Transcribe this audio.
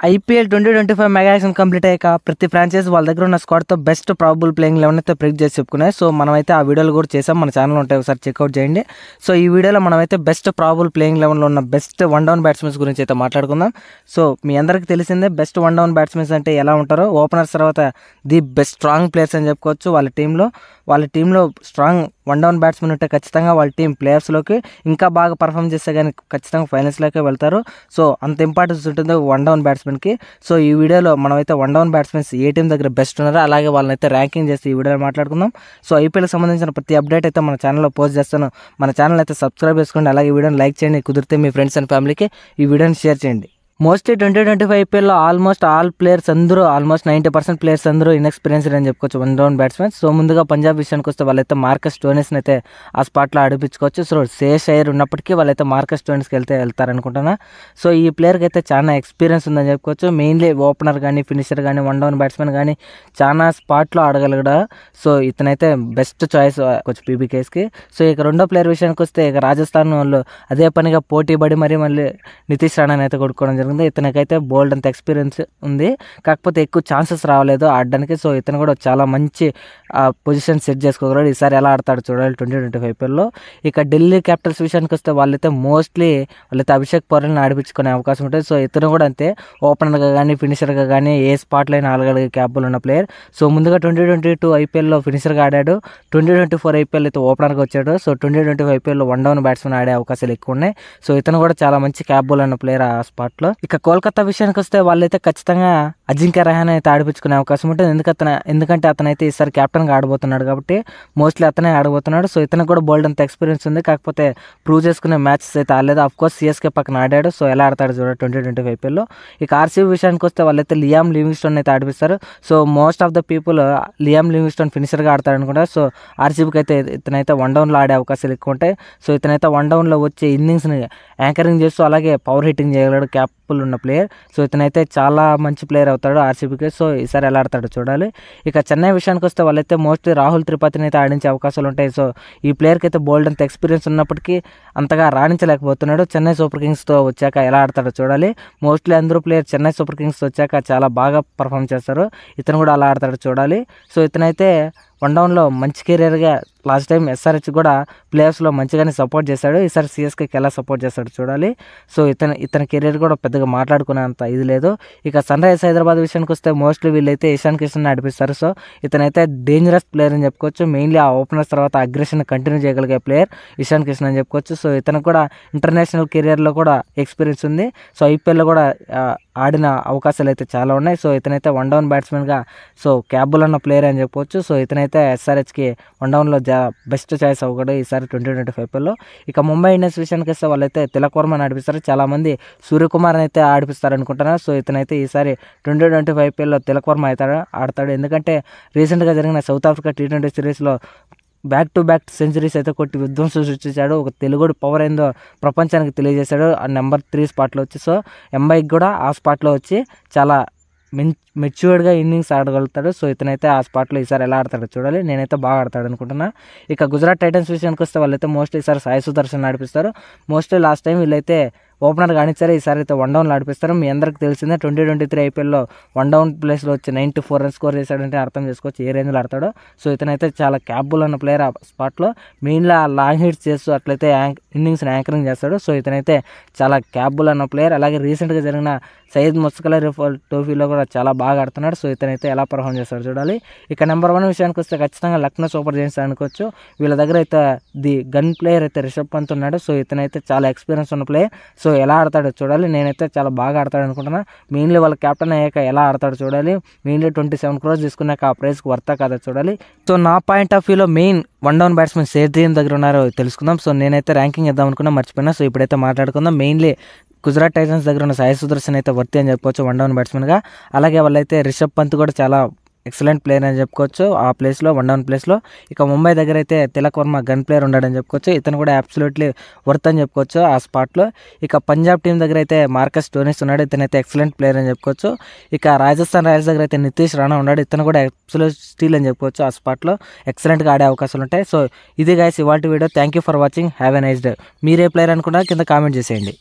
IPL 2025 mega action complete అయ్యాక ప్రతి franchise వాళ్ళ దగ్గర ఉన్న స్క్వాడ్తో బెస్ట్ ప్రాబబుల్ ప్లేయింగ్ 11 అయితే ప్రిడిక్ట్ చేసి చెప్పుకున్నాయి. సో మనమైతే ఆ వీడియోలు కూడా చేసాం, మన ఛానల్ ఉంటాయి, ఒకసారి చెక్అవుట్ చేయండి. సో ఈ వీడియోలో మనమైతే బెస్ట్ ప్రాబబుల్ ప్లేయింగ్ 11లో ఉన్న బెస్ట్ వన్ డౌన్ బ్యాట్స్మెన్స్ గురించి అయితే మాట్లాడుకుందాం. సో మీ అందరికీ తెలిసిందే బెస్ట్ వన్ డౌన్ బ్యాట్స్మెన్స్ అంటే ఎలా ఉంటారో. ఓపెనర్స్ తర్వాత ది బెస్ట్ స్ట్రాంగ్ ప్లేయర్స్ అని చెప్పుకోవచ్చు. వాళ్ళ టీంలో స్ట్రాంగ్ వన్ డౌన్ బ్యాట్స్మెన్ ఉంటే ఖచ్చితంగా వాళ్ళ టీం ప్లేయర్స్లోకి ఇంకా బాగా పర్ఫామ్ చేస్తే కానీ ఖచ్చితంగా ఫైనల్స్లోకి వెళ్తారు. సో అంత ఇంపార్టెన్స్ ఉంటుంది వన్ డౌన్ బ్యాట్స్మెన్కి. సో ఈ వీడియోలో మనమైతే వన్ డౌన్ బ్యాట్స్మెన్స్ ఏ టీం దగ్గర బెస్ట్ ఉన్నారో అలాగే వాళ్ళనైతే ర్యాంకింగ్ చేసి ఈ వీడియోలో మాట్లాడుకుందాం. సో ఐపీఎల్కి సంబంధించిన ప్రతి అప్డేట్ అయితే మన ఛానల్లో పోస్ట్ చేస్తాను. మన ఛానల్ అయితే సబ్స్క్రైబ్ చేసుకోండి, అలాగే ఈ వీడియోని లైక్ చేయండి, కుదిరితే మీ ఫ్రెండ్స్ అండ్ ఫ్యామిలీకి ఈ వీడియోని షేర్ చేయండి. మోస్ట్లీ 2025 ఐపీఎల్లో ఆల్మోస్ట్ 90% ప్లేయర్స్ అందరూ ఇన్ఎక్స్పీరియన్స్డ్ అని చెప్పుకోవచ్చు వన్ డౌన్ బ్యాట్స్మెన్. సో ముందుగా పంజాబ్ విషయానికి వస్తే వాళ్ళైతే మార్కస్ స్టోయినిస్ని అయితే ఆ స్పాట్లో ఆడిపించుకోవచ్చు. సో శ్రేయస్ అయ్యర్ ఉన్నప్పటికీ వాళ్ళైతే మార్కస్ స్టోయినిస్కి వెళ్తారనుకుంటున్నా. సో ఈ ప్లేయర్కి అయితే చాలా ఎక్స్పీరియన్స్ ఉందని చెప్పుకోవచ్చు. మెయిన్లీ ఓపెనర్ కానీ ఫినిషర్ కానీ వన్ డౌన్ బ్యాట్స్మెన్ కానీ చాలా స్పాట్లో ఆడగలగడా. సో ఇతనైతే బెస్ట్ చాయిస్ కొంచెం పీబీకేస్కి. సో ఇక రెండో ప్లేయర్ విషయానికి వస్తే ఇక రాజస్థాన్ వాళ్ళు అదే పనిగా పోటీ పడి మళ్ళీ నితీష్ రాణాని అయితే కొడుకోవడం. ఇతనికైతే బోల్డ్ అంత ఎక్స్పీరియన్స్ ఉంది, కాకపోతే ఎక్కువ ఛాన్సెస్ రావలేదు ఆడడానికి. సో ఇతను కూడా చాలా మంచి పొజిషన్ సెట్ చేసుకోగలడు. ఈసారి ఎలా ఆడతాడు చూడాలి 2025 ఐపీఎల్లో. ఇక ఢిల్లీ క్యాపిటల్స్ విషయానికి వస్తే వాళ్ళైతే అభిషేక్ పౌర్ని ఆడిపించుకునే అవకాశం ఉంటుంది. సో ఇతను కూడా అంతే, ఓపెనర్గా కానీ ఫినిషర్గా కానీ ఏ స్పాట్లో అయినా ఆడగలిగే క్యాపబుల్ ఉన్న ప్లేయర్. సో ముందుగా 2022 ఐపీఎల్లో ఫినిషర్గా ఆడాడు, 2024 ఐపీఎల్ అయితే ఓపెనర్గా వచ్చాడు. సో 2025 ఐపీఎల్లో వన్ డౌన్ బ్యాట్స్మెన్ ఆడే అవకాశాలు ఎక్కువ ఉన్నాయి. సో ఇతను కూడా చాలా మంచి క్యాపబుల్ ఉన్న ప్లేయర్ ఆ స్పాట్లో. ఇక కోల్కతా విషయానికి వస్తే వాళ్ళైతే ఖచ్చితంగా అజింక్య రహానే అయితే ఆడిపించుకునే అవకాశం ఉంటుంది. ఎందుకంటే అతనైతే ఈసారి కెప్టెన్గా ఆడబోతున్నాడు కాబట్టి మోస్ట్లీ అతనే ఆడబోతున్నాడు. సో ఇతనికి కూడా బోల్డ్ అంత ఎక్స్పీరియన్స్ ఉంది, కాకపోతే ప్రూవ్ చేసుకునే మ్యాచెస్ అయితే ఆడలేదు. అఫ్కోర్స్ సిఎస్కే పక్కన ఆడాడు. సో ఎలా ఆడతాడు చూడండి 2025 ఐపీఎల్లో. ఇక ఆర్సీబీ విషయానికి వస్తే వాళ్ళైతే లియామ్ లివింగ్స్టోన్ అయితే ఆడిపిస్తారు. So most of the people Liam Livingstone ఫినిషర్గా ఆడతాడు అనుకుంటారు. సో ఆర్సీబీకి అయితే ఇతనైతే వన్ డౌన్లో ఆడే అవకాశాలు ఎక్కువ ఉంటాయి. సో ఇతనైతే వన్ డౌన్లో వచ్చే ఇన్నింగ్స్ని యాంకరింగ్ చేస్తూ అలాగే పవర్ హిట్టింగ్ చేయగలడు, క్యాపబుల్ ఉన్న ప్లేయర్. సో ఇతనైతే చాలా మంచి ప్లేయర్ అవుతాడు ఆర్సీబీకి. సో ఈసారి ఎలా ఆడతాడో చూడాలి. ఇక చెన్నై విషయానికి వస్తే వాళ్ళైతే మోస్ట్లీ రాహుల్ త్రిపాఠిని అయితే ఆడించే అవకాశాలు ఉంటాయి. సో ఈ ప్లేయర్కి అయితే బోల్డ్ అంత ఎక్స్పీరియన్స్ ఉన్నప్పటికీ అంతగా రాణించలేకపోతున్నాడు. చెన్నై సూపర్ కింగ్స్తో వచ్చాక ఎలా ఆడతాడో చూడాలి. మోస్ట్లీ అందరూ ప్లేయర్ చెన్నై సూపర్ కింగ్స్తో వచ్చాక చాలా బాగా పర్ఫామ్ చేస్తారు. ఇతను కూడా అలా ఆడతాడో చూడాలి. సో ఇతనైతే వన్ డౌన్లో మంచి కెరీర్గా లాస్ట్ టైం ఎస్ఆర్హెచ్ కూడా ప్లేయర్స్లో మంచిగానే సపోర్ట్ చేశాడు. ఈసారి సిఎస్కేకి ఎలా సపోర్ట్ చేస్తాడు చూడాలి. సో ఇతని కెరీర్ కూడా పెద్దగా మాట్లాడుకునేంత ఇది లేదు. ఇక సన్ రైజర్స్ హైదరాబాద్ విషయానికి వస్తే మోస్ట్లీ వీళ్ళైతే ఇషాన్ కిషన్ నడిపిస్తారు. సో ఇతనైతే డేంజరస్ ప్లేయర్ అని చెప్పుకోవచ్చు. మెయిన్లీ ఆ ఓపెనర్స్ తర్వాత అగ్రెషన్ కంటిన్యూ చేయగలిగే ప్లేయర్ ఇషాన్ కిషన్ అని చెప్పుకోవచ్చు. సో ఇతనికి కూడా ఇంటర్నేషనల్ కెరియర్లో కూడా ఎక్స్పీరియన్స్ ఉంది. సో ఐపీఎల్లో కూడా ఆడిన అవకాశాలు అయితే చాలా ఉన్నాయి. సో ఇతనైతే వన్ డౌన్ బ్యాట్స్మెన్గా సో క్యాబుల్ అన్న ప్లేయర్ అని చెప్పవచ్చు. సో ఇతనైతే ఎస్ఆర్హెచ్కి వన్ డౌన్లో బెస్ట్ చాయిస్ అవ్వకూడదు ఈసారి 2025 ఐపీఎల్లో. ఇక ముంబై ఇండియన్స్ విషయానికి వస్తే వాళ్ళైతే తిలక్ వర్మని ఆడిపిస్తారు. చాలామంది సూర్యకుమార్ని అయితే ఆడిపిస్తారు అనుకుంటున్నారు. సో ఇతనైతే ఈసారి 2025 ఐపీఎల్లో తిలక్ వర్మ అయితే ఆడతాడు. ఎందుకంటే రీసెంట్గా జరిగిన సౌత్ ఆఫ్రికా T20 సిరీస్లో బ్యాక్ టు బ్యాక్ సెంచరీస్ అయితే కొట్టి విధ్వంసం సృష్టించాడు. ఒక తెలుగుడు పవర్ ఏందో ప్రపంచానికి తెలియజేశాడు ఆ నెంబర్ 3 స్పాట్లో వచ్చి. సో ఎంఐకి కూడా ఆ స్పాట్లో వచ్చి చాలా మెచ్యూర్డ్గా ఇన్నింగ్స్ ఆడగలుగుతాడు. సో ఇతనైతే ఆ స్పాట్లో ఈసారి ఎలా ఆడతాడో చూడాలి. నేనైతే బాగా ఆడతాడు అనుకుంటున్నా. ఇక గుజరాత్ టైటన్స్ విషయానికి వస్తే వాళ్ళైతే మోస్ట్లీ ఈసారి సాయి సుదర్శన్ ఆడిపిస్తారు. మోస్ట్లీ లాస్ట్ టైం వీళ్ళైతే ఓపెనర్గా ఆడిస్తారు, ఈసారి అయితే వన్ డౌన్లో ఆడిపిస్తారు. మీ అందరికీ తెలిసిందే 2023 ఐపీఎల్లో వన్ డౌన్ ప్లేస్లో వచ్చి 94 రన్స్ స్కోర్ చేశాడంటే అర్థం చేసుకోవచ్చు ఏ రేంజ్లో ఆడతాడో. సో ఇతనైతే చాలా క్యాపబుల్ అన్న ప్లేయర్ ఆ స్పాట్లో. మెయిన్లీ ఆ లాంగ్ హిట్స్ చేస్తూ అట్లయితే ఇన్నింగ్స్ని యాంకరింగ్ చేస్తాడు. సో ఇతనైతే చాలా క్యాపబుల్ అన్న ప్లేయర్. అలాగే రీసెంట్గా జరిగిన సయ్యద్ ముస్తక్ అలీ ట్రోఫీలో కూడా చాలా బాగా ఆడుతున్నాడు. సో ఇతనైతే ఎలా పర్ఫామ్ చేస్తాడు చూడాలి. ఇక నెంబర్ 1 విషయానికి వస్తే ఖచ్చితంగా లక్నో సూపర్ జైంట్స్ అనుకోవచ్చు. వీళ్ళ దగ్గర అయితే ది గన్ ప్లేయర్ అయితే రిషబ్ పంత్ ఉన్నాడు. సో ఇతనైతే చాలా ఎక్స్పీరియన్స్ ఉన్న ప్లేయర్. సో ఎలా ఆడతాడో చూడాలి. నేనైతే చాలా బాగా ఆడతాడు అనుకుంటున్నా. మెయిన్లీ వాళ్ళ కెప్టెన్ అయ్యాక ఎలా ఆడతాడో చూడాలి. మెయిన్లీ 27 crores తీసుకున్నాక ఆ ప్రైస్కి వర్తా కదా చూడాలి. సో నా పాయింట్ ఆఫ్ వ్యూలో మెయిన్ వన్ డౌన్ బ్యాట్స్మెన్ ఏ టీం దగ్గర ఉన్నారో తెలుసుకుందాం. సో నేనైతే ర్యాంకింగ్ ఇద్దాం అనుకున్నా, మర్చిపోయినా. సో ఇప్పుడైతే మాట్లాడుకుందాం. మెయిన్లీ గుజరాత్ టైటన్స్ దగ్గర ఉన్న సాయి సుదర్శన్ అయితే వర్తి అని చెప్పుకోవచ్చు వన్ డౌన్ బ్యాట్స్మెన్గా. అలాగే వాళ్ళైతే రిషబ్ పంత్ కూడా చాలా ఎక్సలెంట్ ప్లేయర్ అని చెప్పుకోవచ్చు ఆ ప్లేస్లో, వన్ డౌన్ ప్లేస్లో. ఇక ముంబై దగ్గర అయితే తిలక్ వర్మ గన్ ప్లేయర్ ఉన్నాడని చెప్పుకోవచ్చు. ఇతను కూడా అబ్సల్యూట్లీ వర్త్ అని చెప్పుకోవచ్చు ఆ స్పాట్లో. ఇక పంజాబ్ టీం దగ్గర అయితే మార్కస్ స్టోయినిస్ ఉన్నాడు. ఇతనైతే ఎక్సలెంట్ ప్లేయర్ అని చెప్పుకోవచ్చు. ఇక రాజస్థాన్ రాయల్స్ దగ్గర అయితే నితీష్ రాణా ఉన్నాడు. ఇతను కూడా అబ్సల్యూట్ స్టీల్ అని చెప్పుకోవచ్చు ఆ స్పాట్లో. ఎక్సలెంట్గా ఆడే అవకాశాలు ఉంటాయి. సో ఇది గైస్ ఇవాల్టి video. Thank you for watching. Have a nice day. మీరే ప్లేయర్ అనుకున్నా కింద కామెంట్ చేసేయండి.